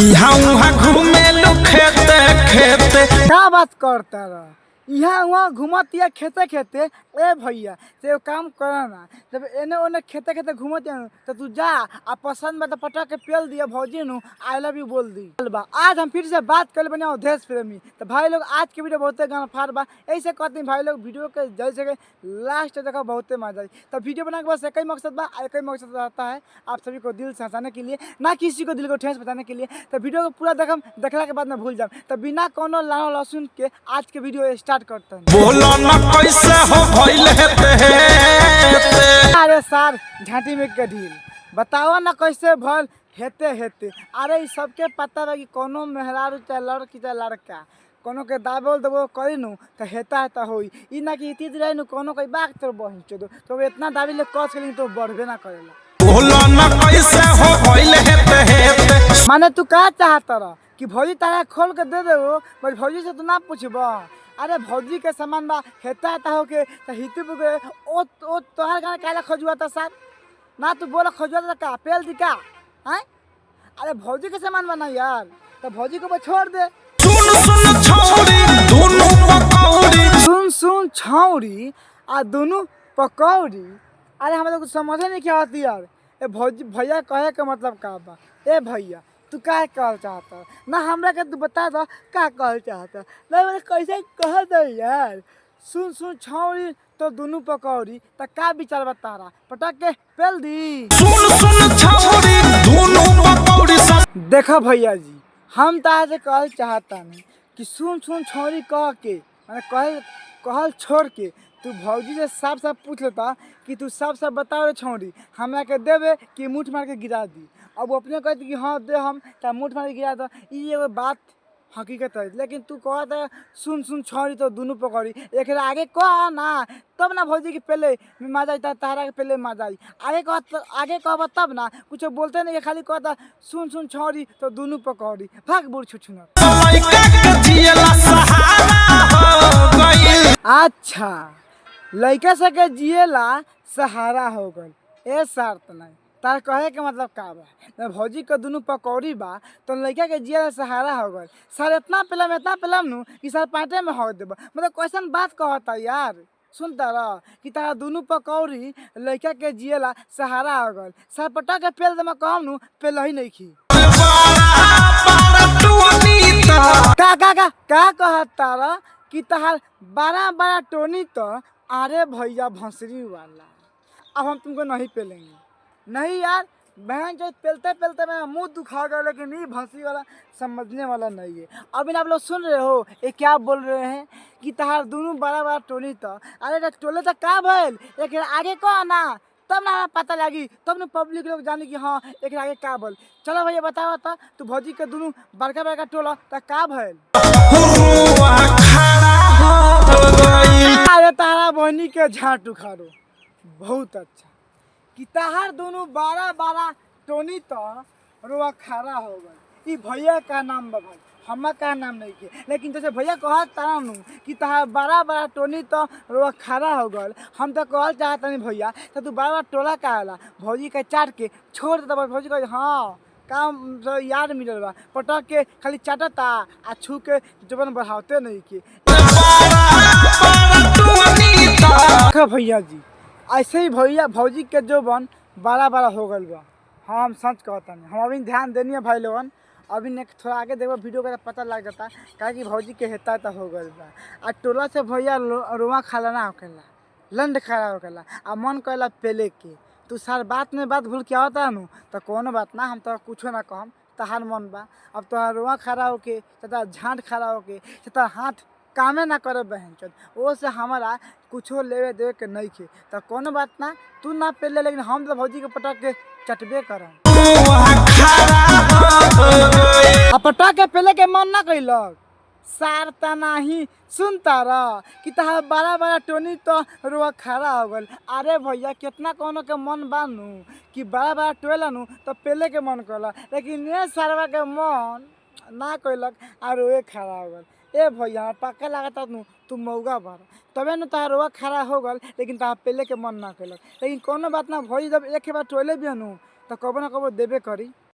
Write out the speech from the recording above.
यहाँ उहाँ घूमेलू खेते खेते। क्या बात करता रहा यहाँ वहाँ घूमतिया खेते खेते। ए भैया से काम करा ना, जब एने ओने खेते खेते घूमते तो तू जा आ पसंद में तो पटा के पेल दिया भौजी नु आई लव यू बोल दी। आज हम फिर से बात कर बने देश प्रेमी। तो भाई लोग आज के वीडियो बहुते गाना फार बा, ऐसे कहते हैं भाई लोग वीडियो के जैसे के लास्ट तक बहुते मजा आई। तो वीडियो बनाने के बस एक ही मकसद बा, एक ही मकसद रहता है आप सभी को दिल से हंसाने के लिए, ना किसी को दिल को ठेस बताने के लिए। तो वीडियो को पूरा देखला के बाद में भूल जाओ। तो बिना कोनो लाना लहसुन के आज के वीडियो स्टार्ट करते हैं। बोलो ना कैसे हो भइल हेते। अरे सर झांटी में के ढील बताओ ना कैसे भल हेते हेते। अरे ई सबके पता बा कि कोनो मेहरारू चाहे लड़की चाहे लड़का कोनो के दाबोल दबो करी नु तो हेता हेता होई। ई ना कि इति रहे नु कोनो कोई बात तो बहिन चोदो तो इतना दाबी ले कस के तो बढ़बे ना करेला। बोलो ना कैसे हो भइल हेते हेते। माने तू का चाहत रह कि भौजी तारा खोल के दे देबो, बस भौजी से तू ना पूछबो। अरे भौजी के सामान बा हेता हेता हो के तो हितु बुगे ओ तोहार गाना काला खोजुआ था सर ना, तू बोला खोजुआ था का पेल दी का हैं। अरे भौजी के सामान बना यार, तो भौजी को बस छोड़ दे। सुन सुन छौरी दोनों पकौड़ी। सुन सुन छौरी आ दोनों पकौड़ी। अरे हमें तो कुछ समझ नहीं क्या होती यार। ए भौजी भैया कहे का मतलब का बा। ए भैया तू क्या कहल चाहता ना, हमरा के तू बता दो क्या कहल चाहता नहीं, मैंने कैसे कह दे यार। सुन सुन छौरी तो दोनों पकौड़ी तो का विचार बता रहा पटक के पेल दी। सुन सुन छौरी दोनों पकौड़ी। देखो भैया जी हम तारा से कहल चाहता नहीं कि सुन सुन छौरी कह के मैंने कहल छोड़ के तू भौजी से साफ साफ पूछ लेता कि तू साफ साफ बताओ रे छौरी हमरा के देवे कि मुठ मार के गिरा दी। अब वो अपने कहती कि हाँ दे हम तो मुठ मार के गिरा दो, ये एगो बात हकीकत है। लेकिन तू कहता सुन सुन छौरी तो दोनों पकौड़ी, एक आगे कह ना तब ना भौजी के पहले मजा आई तारा के पहले मजा आई। आगे कहब तब ना, कुछ बोलते नहीं खाली कहता सुन सुन छौरी तो दोनों पकौड़ी। भाग बुढ़ छुछुना। अच्छा लड़का से के जिएला सहारा हो गल, ए शर्त नहीं तार कहे के मतलब का बा। भौजी के दोनों पकौड़ी बा तो लड़का के जिएला सहारा हो गल। सर इतना पेलम नु कि सर पाटे में हो देबा, मतलब कैसन बात कहता यार। सुनता रह कि तारा दोनों पकौड़ी लड़का के जिएला सहारा हो गल, सर पटा के पेल दे कहम नु पेल ही नहीं खी। का कहता रह कि तहार बड़ा बड़ा टोनी तो। अरे भैया भंसरी वाला अब हम तुमको नहीं पेलेंगे नहीं यार। बहन जो पेलते पेलते मेरा मुंह दुखा गया, लेकिन ये भंसरी वाला समझने वाला नहीं है। अभी आप लोग सुन रहे हो ये क्या बोल रहे हैं कि तहार दोनों बड़ा बड़ा टोनी तो। अरे टोले तो का भैल एक आगे कह ना तब ना पता लगी, तब ना पब्लिक लोग जाने कि हाँ एक आगे का बोल। चलो भैया बताओ तो तू भौजी के दोनों बड़का बड़का टोला तो का भैल। अरे तारा बहनी के झाट उखाड़ो बहुत अच्छा कि तहार दोनों बारह बारह टोनी तो रुआ खड़ा हो गए। भैया का नाम बा भाई, हमारा का नाम नहीं के। लेकिन जैसे भैया कह तारा नु कि तहार बड़ा बड़ा टोनी तो रुआ खड़ा हो गल, हम तो कहल चाहता नहीं भैया तो तू बड़ा बड़ा टोला का आला भौजी के चाट के छोड़ देता। भौजी कह हाँ काम तो याद मिलल बा, पटक के खाली चाटता आ छू के जबन बढ़ाते नहीं के। भैया जी ऐसे ही भैया भौजी के जो बन बड़ा बड़ा हो गल बा। हाँ हम सच कहता नहीं, हम अभी ध्यान देनी है भाई लोगन। अभी ने थोड़ा आगे देखो वीडियो का पता लग जाता क्या कि भौजी के हेता तो हो गल बा। आ टोला से भैया रोआ खाला ना होकेला लंड खड़ा होकेला आ मन कहला पेले के। तू सार बात में बात भूल के आवता नु तो कोनो बात ना, हम तो कुछ ना कहम तहार मन बा। अब तो रोआ खड़ा होके तथा झांट खड़ा होके तथा हाथ कामे ना करे बहन चल वो से हमारा कुछो लेवे देवे के नहीं खे। तो कोनो बात ना तू ना पेले, लेकिन हम तो भौजी के पटक के चटबे करम। पटक के पेले के मन ना कैलक सार तना ही सुनता रह कि तहार बड़ा बड़ा टोनी तो रुआ खड़ा हो गल। अरे भैया कितना कोनो के मन बानू कि बड़ा बड़ा टोला नु तो पेले के मन कला, लेकिन ये सारवा के मन ना कैलक और रोए खड़ा हो गल। ए भैया पक्का लागता तू मौगा भर तबे न तहार रोआ खड़ा हो गल, लेकिन तहार पेले के मन ना कैलक। लेकिन कोनो बात ना भई जब एक बार टोले भी हनु तो कबो ना कबो देबे करी।